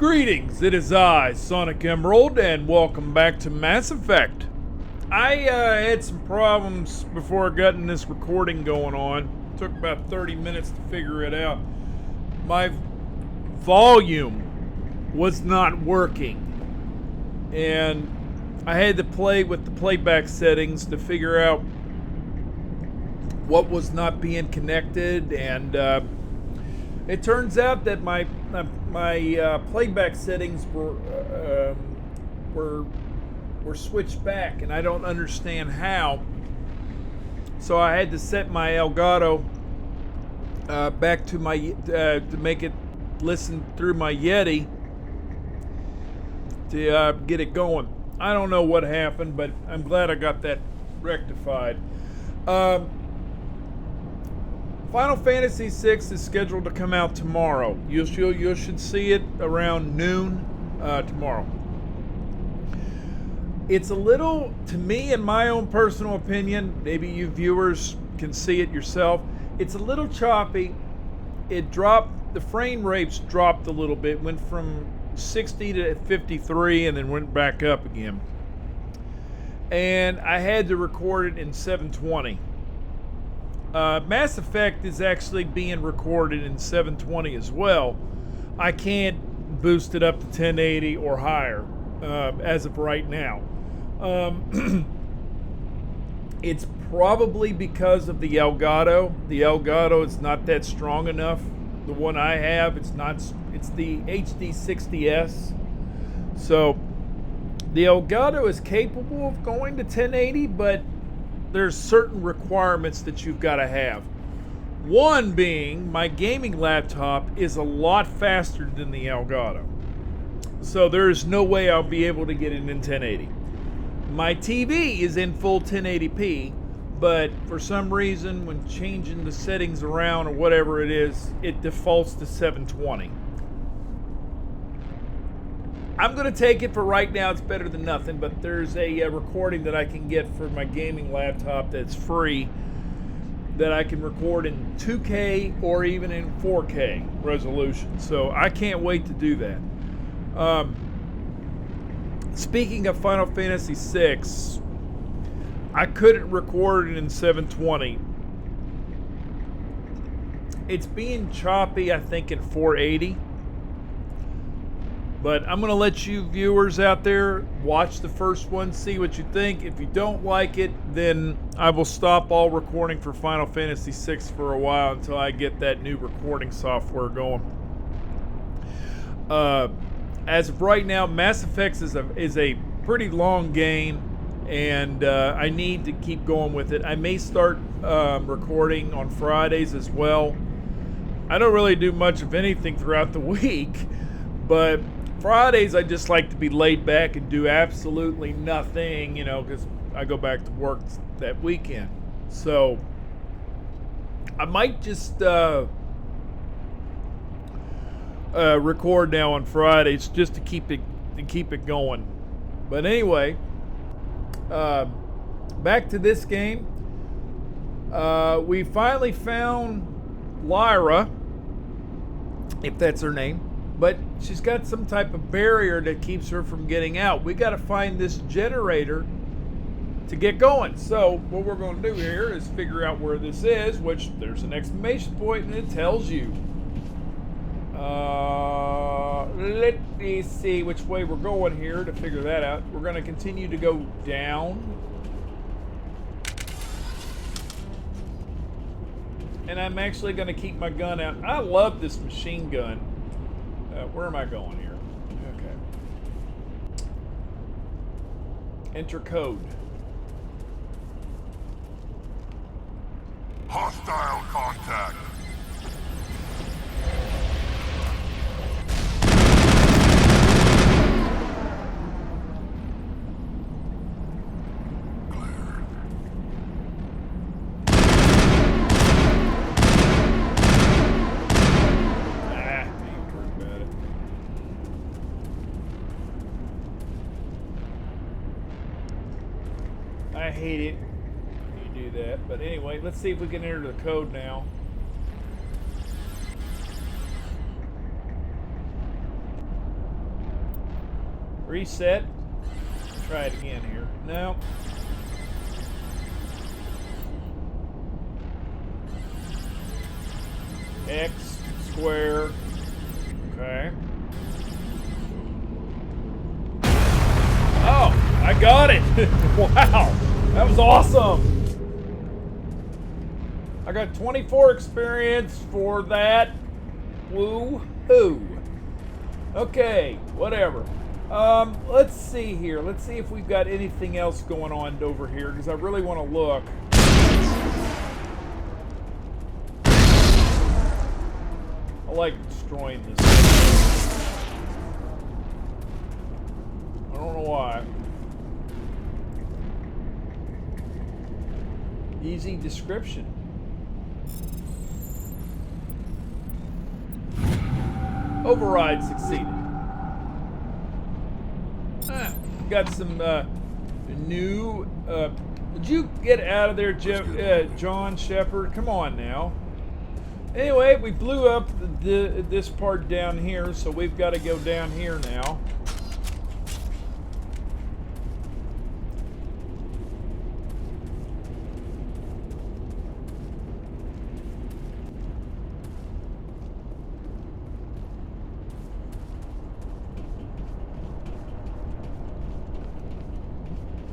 Greetings, it is I, Sonic Emerald, and welcome back to Mass Effect. I had some problems before getting this recording going on. It took about 30 minutes to figure it out. My volume was not working, and I had to play with the playback settings to figure out what was not being connected, and it turns out that my playback settings were switched back, and I don't understand how. So I had to set my Elgato back to my to make it listen through my Yeti to get it going. I don't know what happened, but I'm glad I got that rectified. Final Fantasy VI is scheduled to come out tomorrow. You should see it around noon tomorrow. It's a little, to me, in my own personal opinion, maybe you viewers can see it yourself, it's a little choppy. It dropped, the frame rates dropped a little bit, went from 60 to 53 and then went back up again. And I had to record it in 720. Mass Effect is actually being recorded in 720 as well. I can't boost it up to 1080 or higher as of right now. It's probably because of the Elgato. The Elgato is not that strong enough. The one I have, it's the HD60S. So the Elgato is capable of going to 1080, but there's certain requirements that you've got to have. One being, my gaming laptop is a lot faster than the Elgato. So there's no way I'll be able to get it in 1080. My TV is in full 1080p, but for some reason, when changing the settings around or whatever it is, it defaults to 720. I'm going to take it for right now. It's better than nothing, but there's a recording that I can get for my gaming laptop that's free that I can record in 2K or even in 4K resolution. So I can't wait to do that. Speaking of Final Fantasy VI, I couldn't record it in 720. It's being choppy, I think, in 480. But I'm going to let you viewers out there watch the first one, see what you think. If you don't like it, then I will stop all recording for Final Fantasy VI for a while until I get that new recording software going. As of right now, Mass Effect is a pretty long game, and I need to keep going with it. I may start recording on Fridays as well. I don't really do much of anything throughout the week, but Fridays, I just like to be laid back and do absolutely nothing, because I go back to work that weekend. So I might just record now on Fridays just to keep it going. But anyway, back to this game. We finally found Lyra, if that's her name. But she's got some type of barrier that keeps her from getting out. We got to find this generator to get going. So what we're going to do here is figure out where this is, which there's an exclamation point and it tells you. Let me see which way we're going here to figure that out. We're going to continue to go down. And I'm actually going to keep my gun out. I love this machine gun. Where am I going here? Okay. Enter code. Hostile contact. I hate it when you do that. But anyway, let's see if we can enter the code now. Reset. Try it again here. No. X square. Okay. Oh, I got it. Wow. That was awesome. I got 24 experience for that. Woo-hoo. Okay, whatever. Let's see here. Let's see if we've got anything else going on over here, because I really want to look. I like destroying this. I don't know why. Easy description. Override succeeded. Got some new. Would you get out of there, John Shepard? Come on now. Anyway, we blew up this part down here, so we've got to go down here now.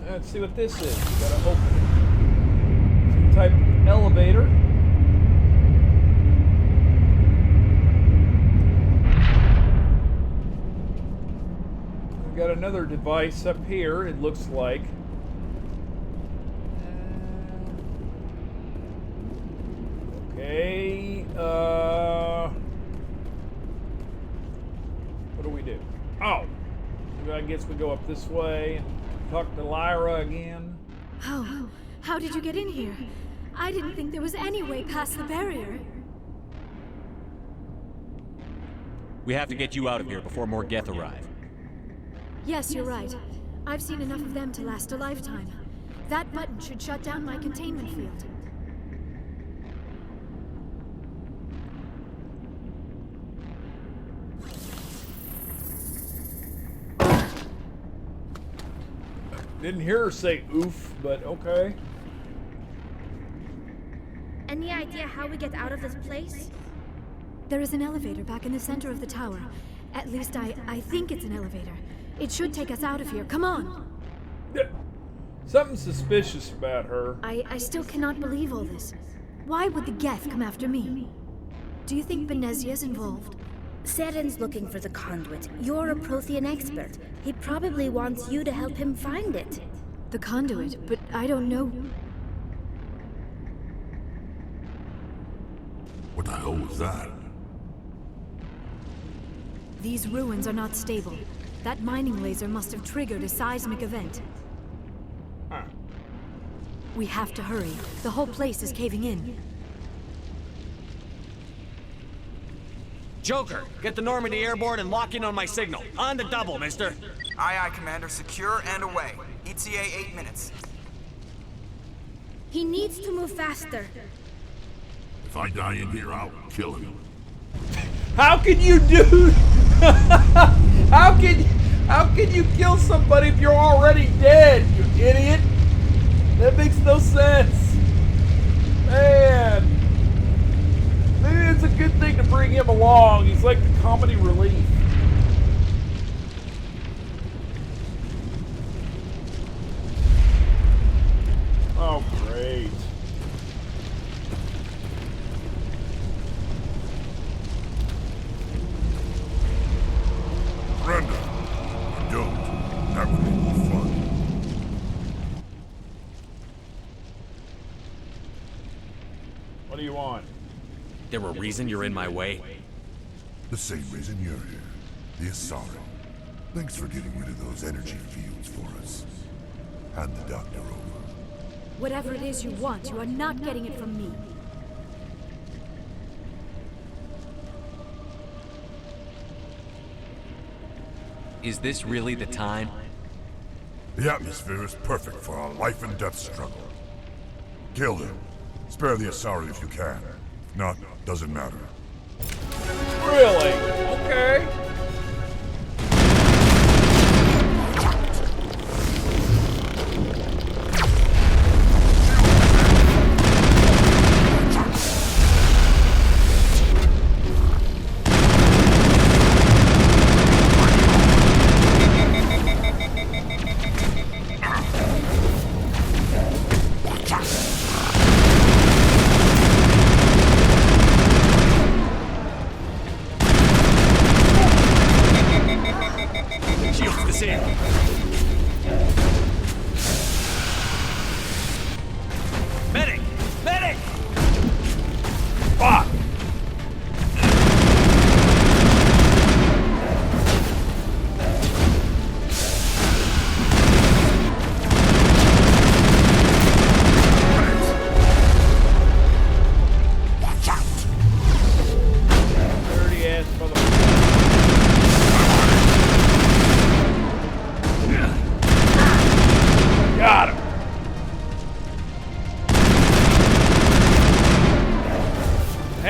Let's see what this is. Got to open it. Some type of elevator. We got another device up here, it looks like. Okay. What do we do? Oh. I guess we go up this way. Talk to Lyra again. How did you get in here? I didn't think there was any way past the barrier. We have to get you out of here before more Geth arrive. Yes, you're right. I've seen enough of them to last a lifetime. That button should shut down my containment field. Didn't hear her say oof, but okay. Any idea how we get out of this place? There is an elevator back in the center of the tower. At least I think it's an elevator. It should take us out of here. Come on! Something suspicious about her. I still cannot believe all this. Why would the Geth come after me? Do you think Benezia's involved? Seren's looking for the conduit. You're a Prothean expert. He probably wants you to help him find it. The conduit, but I don't know. What the hell was that? These ruins are not stable. That mining laser must have triggered a seismic event. Huh. We have to hurry. The whole place is caving in. Joker, get the Normandy airborne and lock in on my signal. On the double, mister. Aye, aye, Commander. Secure and away. ETA 8 minutes. He needs to move faster. If I die in here, I'll kill him. How can you do? How can you kill somebody if you're already dead, you idiot? That makes no sense. Man. Maybe it's a good thing to bring him along. He's like the comedy relief. Oh, great. Brenda, I don't. That would be more fun. What do you want? There a reason you're in my way? The same reason you're here. The Asari. Thanks for getting rid of those energy fields for us. Hand the doctor over. Whatever it is you want, you are not getting it from me. Is this really the time? The atmosphere is perfect for a life and death struggle. Kill him. Spare the Asari if you can. If not, doesn't matter. Really? Okay.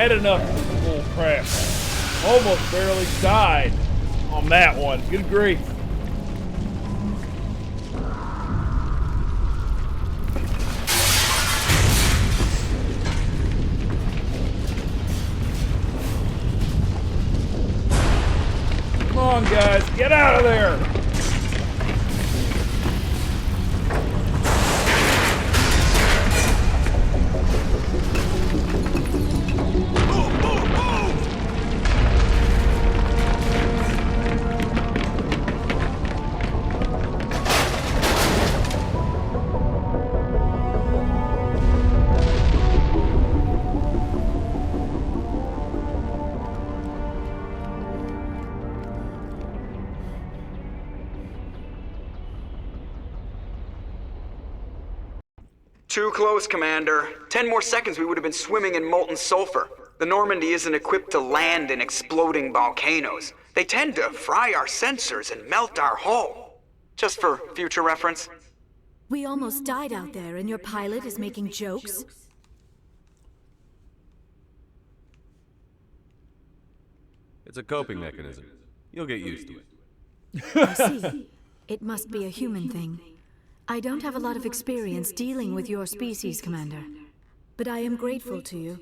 had enough of this bull crap. Almost barely died on that one. Good grief. Come on, guys, get out of there! Too close, Commander. 10 more seconds we would have been swimming in molten sulfur. The Normandy isn't equipped to land in exploding volcanoes. They tend to fry our sensors and melt our hull. Just for future reference. We almost died out there, and your pilot is making jokes? It's a coping mechanism. You'll get used to it. I see. It must be a human thing. I don't have a lot of experience dealing with your species, Commander. But I am grateful to you.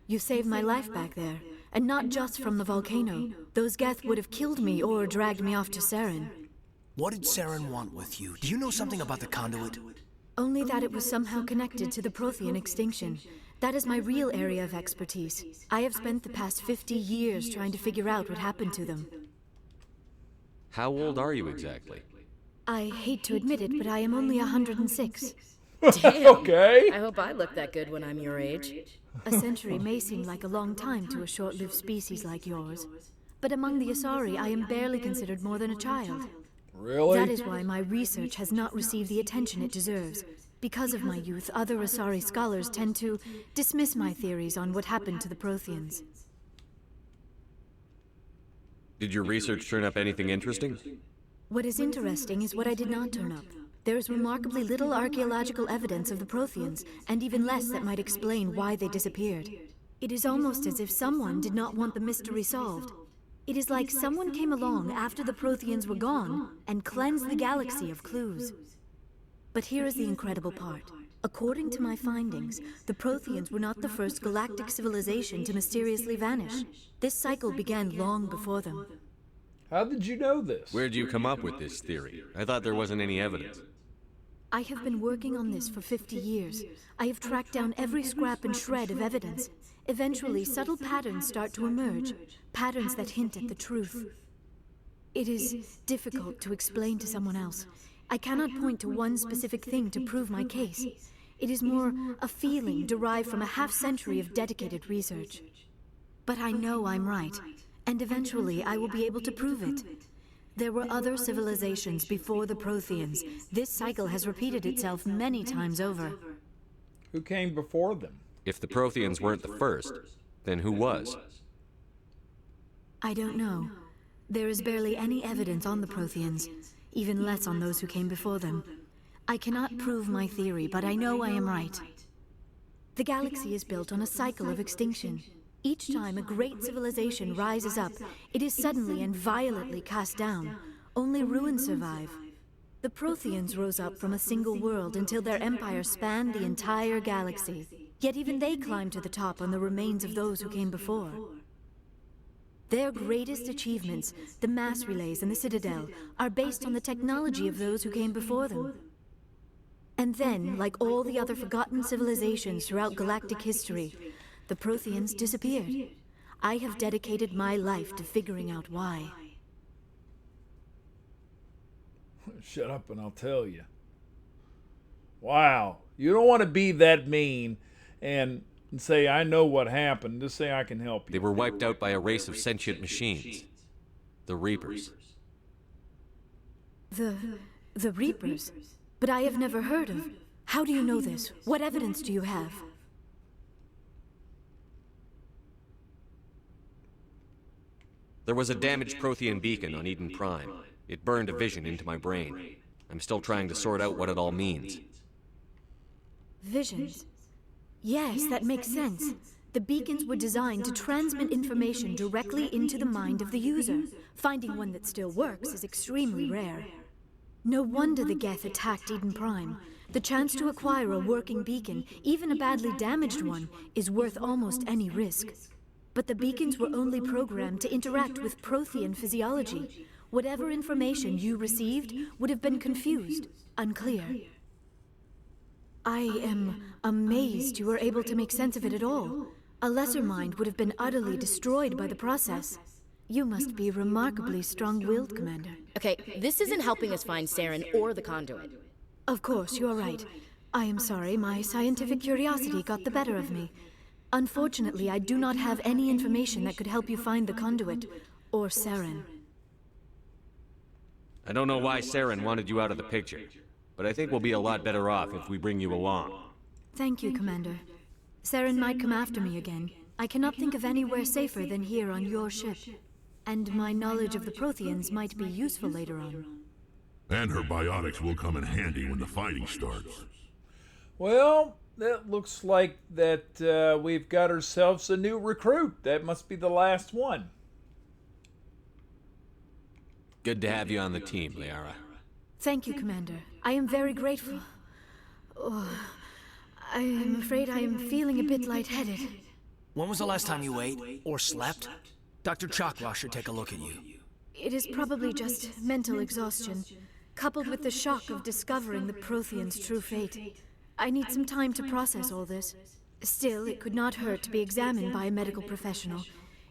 You saved my life back there, and not just from the volcano. Those Geth would have killed me or dragged me off to Saren. What did Saren want with you? Do you know something about the conduit? Only that it was somehow connected to the Prothean extinction. That is my real area of expertise. I have spent the past 50 years trying to figure out what happened to them. How old are you exactly? I hate to admit it, but I am only 106. Damn. Okay. I hope I look that good when I'm your age. A century may seem like a long time to a short-lived species like yours. But among the Asari, I am barely considered more than a child. Really? That is why my research has not received the attention it deserves. Because of my youth, other Asari scholars tend to dismiss my theories on what happened to the Protheans. Did your research turn up anything interesting? What is interesting is what I did not turn up. There is remarkably little archaeological evidence of the Protheans, and even less that might explain why they disappeared. It is almost as if someone did not want the mystery solved. It is like someone came along after the Protheans were gone and cleansed the galaxy of clues. But here is the incredible part. According to my findings, the Protheans were not the first galactic civilization to mysteriously vanish. This cycle began long before them. How did you know this? Where'd you come up with this theory? I thought there wasn't any evidence. I have been working on this for 50 years. I have tracked down every scrap and shred of evidence. Eventually, subtle patterns start to emerge, patterns that hint at the truth. It is difficult to explain to someone else. I cannot point to one specific thing to prove my case. It is more a feeling derived from a half-century of dedicated research. But I know I'm right, and eventually I will be able to prove it. There were other civilizations before the Protheans. This cycle has repeated itself many times over. Who came before them? If the Protheans weren't the first, then who was? I don't know. There is barely any evidence on the Protheans, even less on those who came before them. I cannot prove my theory, but I know I am right. The galaxy is built on a cycle of extinction. Each time a great civilization rises up, it is suddenly and violently cast down. Only ruins survive. The Protheans rose up from a single world until their empire spanned the entire galaxy. Yet even they climbed to the top on the remains of those who came before. Their greatest achievements, the mass relays and the Citadel, are based on the technology of those who came before them. And then, like all the other forgotten civilizations throughout galactic history, the Protheans disappeared. I have dedicated my life to figuring out why. Shut up and I'll tell you. Wow. You don't want to be that mean and say, I know what happened. Just say, I can help you. They were wiped out by a race of sentient machines. The Reapers. The Reapers? But I have never heard of. How do you know this? What evidence do you have? There was a damaged Prothean beacon on Eden Prime. It burned a vision into my brain. I'm still trying to sort out what it all means. Visions? Yes, that makes sense. The beacons were designed to transmit information directly into the mind of the user. Finding one that still works is extremely rare. No wonder the Geth attacked Eden Prime. The chance to acquire a working beacon, even a badly damaged one, is worth almost any risk. But the beacons were only programmed to interact with Prothean physiology. Whatever information you received would have been confused, unclear. I am amazed you were able to make sense of it at all. A lesser mind would have been utterly destroyed by the process. You must be remarkably strong-willed, Commander. Okay, this isn't helping us find Saren or the conduit. Of course, you're right. I am sorry, my scientific curiosity got the better of me. Unfortunately, I do not have any information that could help you find the conduit, or Saren. I don't know why Saren wanted you out of the picture, but I think we'll be a lot better off if we bring you along. Thank you, Commander. Saren might come after me again. I cannot think of anywhere safer than here on your ship. And my knowledge of the Protheans might be useful later on. And her biotics will come in handy when the fighting starts. Well, that looks like that we've got ourselves a new recruit. That must be the last one. Good to have you on the team, Liara. Thank you, Commander. I am very grateful. Oh, I am afraid I am feeling a bit lightheaded. When was the last time you ate or slept? Dr. Chakra should take a look at you. It is probably just mental exhaustion, coupled with the shock of discovering the Protheans' true fate. I need some time to process all this. Still, it could not hurt to be examined by a medical professional.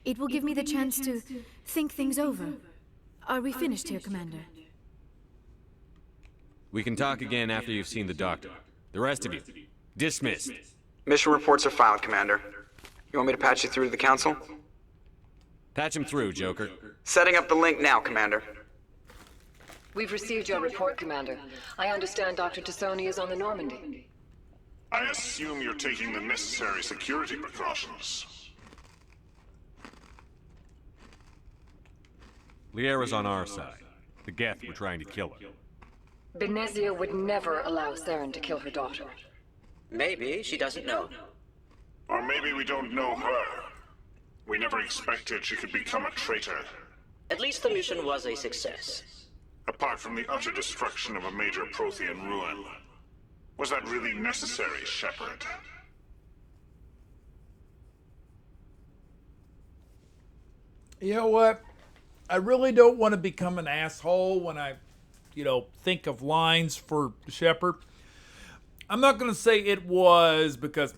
It will give me the chance to think things over. Are we finished here, Commander? We can talk again after you've seen the doctor. The rest of you, dismissed. Mission reports are filed, Commander. You want me to patch you through to the Council? Patch him through, Joker. Setting up the link now, Commander. We've received your report, Commander. I understand Dr. Tassoni is on the Normandy. I assume you're taking the necessary security precautions. Liara's on our side. The Geth were trying to kill her. Benezia would never allow Saren to kill her daughter. Maybe she doesn't know. Or maybe we don't know her. We never expected she could become a traitor. At least the mission was a success. Apart from the utter destruction of a major Prothean ruin. Was that really necessary, Shepard? You know what? I really don't want to become an asshole when I, think of lines for Shepard. I'm not going to say it was because,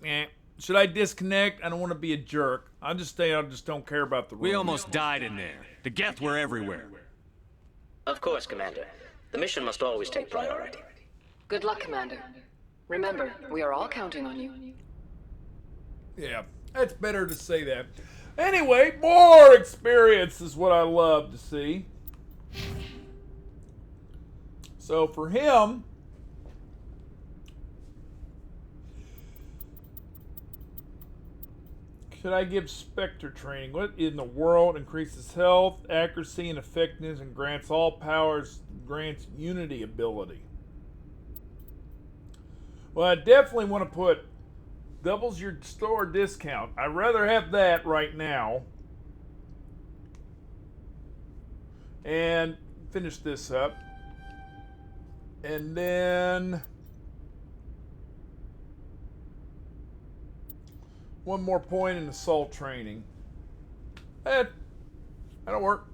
should I disconnect? I don't want to be a jerk. I just don't care about the rules. We almost died in there. The Geth were everywhere. Of course, Commander. The mission must always take priority. Good luck, Commander. Remember, we are all counting on you. Yeah, that's better to say that. Anyway, more experience is what I love to see. So for him, should I give Spectre training? What in the world increases health, accuracy, and effectiveness and grants all powers, grants unity ability? Well, I definitely want to put doubles your store discount. I'd rather have that right now. And finish this up. And then one more point in assault training. That'll work.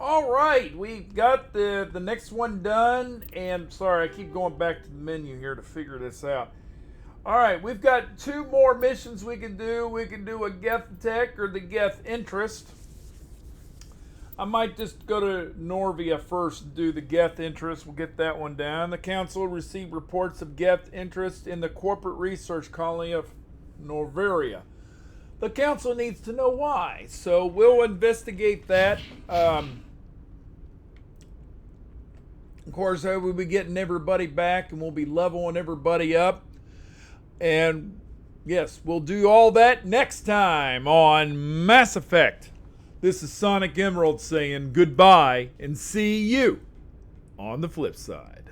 All right, we got the next one done, and sorry, I keep going back to the menu here to figure this out. All right, we've got 2 more missions we can do. We can do a Geth Tech or the Geth Interest. I might just go to Norvia first and do the Geth Interest. We'll get that one down. The Council will receive reports of Geth Interest in the corporate research colony of Norveria. The Council needs to know why, so we'll investigate that. Of course, we'll be getting everybody back and we'll be leveling everybody up. And yes, we'll do all that next time on Mass Effect. This is Sonic Emerald saying goodbye and see you on the flip side.